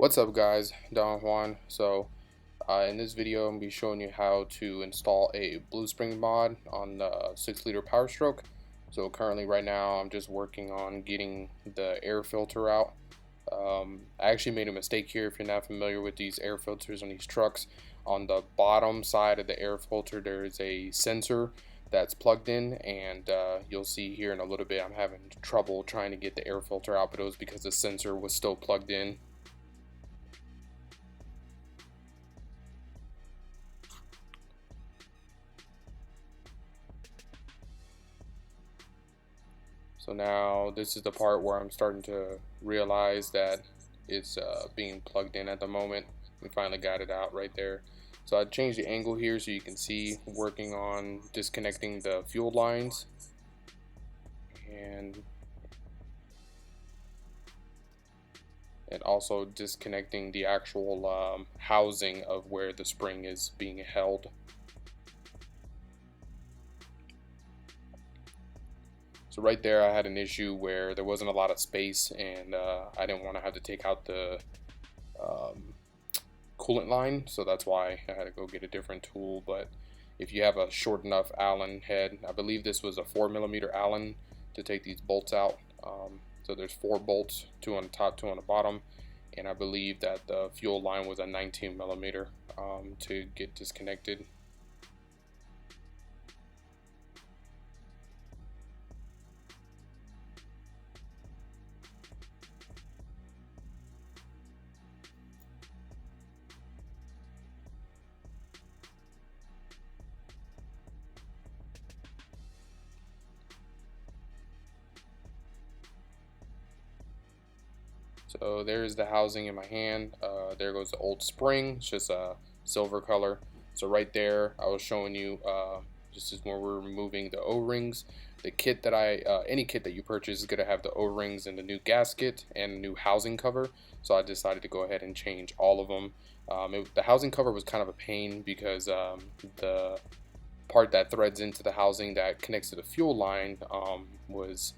What's up guys, Don Juan. In this video I'm going to be showing you how to install a blue spring mod on the 6-liter Powerstroke. So currently right now I'm just working on getting the air filter out. I actually made a mistake here. If you're not familiar with these air filters on these trucks, on the bottom side of the air filter there is a sensor that's plugged in, and you'll see here in a little bit I'm having trouble trying to get the air filter out, but it was because the sensor was still plugged in. So now this is the part where I'm starting to realize that it's being plugged in at the moment. We finally got it out right there. So I changed the angle here so you can see, working on disconnecting the fuel lines and also disconnecting the actual housing of where the spring is being held. So right there I had an issue where there wasn't a lot of space, and I didn't want to have to take out the coolant line, so that's why I had to go get a different tool. But if you have a short enough Allen head, I believe this was a 4mm Allen to take these bolts out. So there's 4 bolts, 2 on the top, 2 on the bottom, and I believe that the fuel line was a 19mm to get disconnected. So there's the housing in my hand. There goes the old spring. It's just a silver color. So right there, I was showing you just as when we're removing the O-rings. The kit that any kit that you purchase is gonna have the O-rings and the new gasket and new housing cover. So I decided to go ahead and change all of them. The housing cover was kind of a pain because the part that threads into the housing that connects to the fuel line was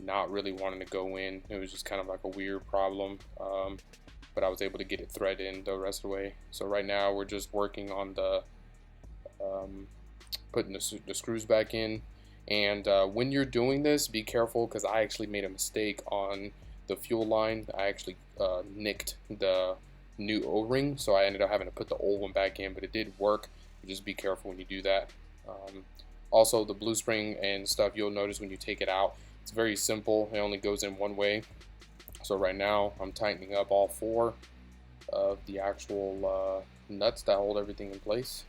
not really wanting to go in. It was just kind of like a weird problem, but I was able to get it threaded in the rest of the way. So right now we're just working on the putting the screws back in. And when you're doing this, be careful, because I actually made a mistake on the fuel line. I actually nicked the new O-ring, so I ended up having to put the old one back in, but it did work. Just be careful when you do that. Also, the blue spring and stuff, you'll notice when you take it out, it's very simple. It only goes in one way. So right now I'm tightening up all 4 of the actual nuts that hold everything in place.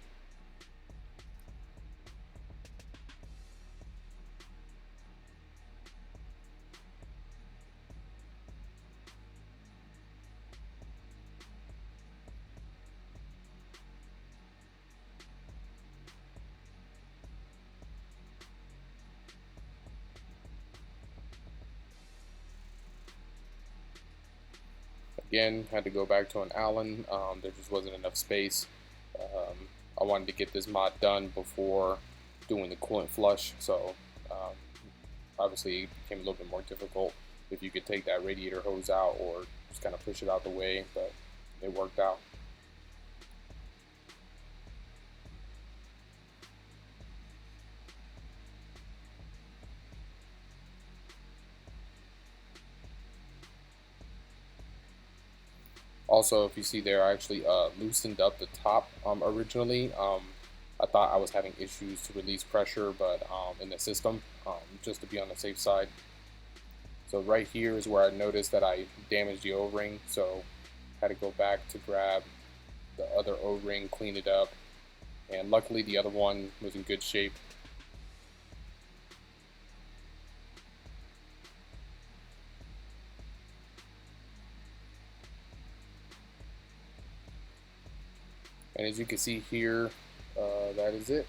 Again, had to go back to an Allen. There just wasn't enough space. I wanted to get this mod done before doing the coolant flush, so obviously it became a little bit more difficult if you could take that radiator hose out or just kind of push it out the way, but it worked out. Also, if you see there, I actually loosened up the top originally. I thought I was having issues to release pressure, but in the system, just to be on the safe side. So right here is where I noticed that I damaged the O-ring, so I had to go back to grab the other O-ring, clean it up, and luckily the other one was in good shape. And as you can see here, that is it.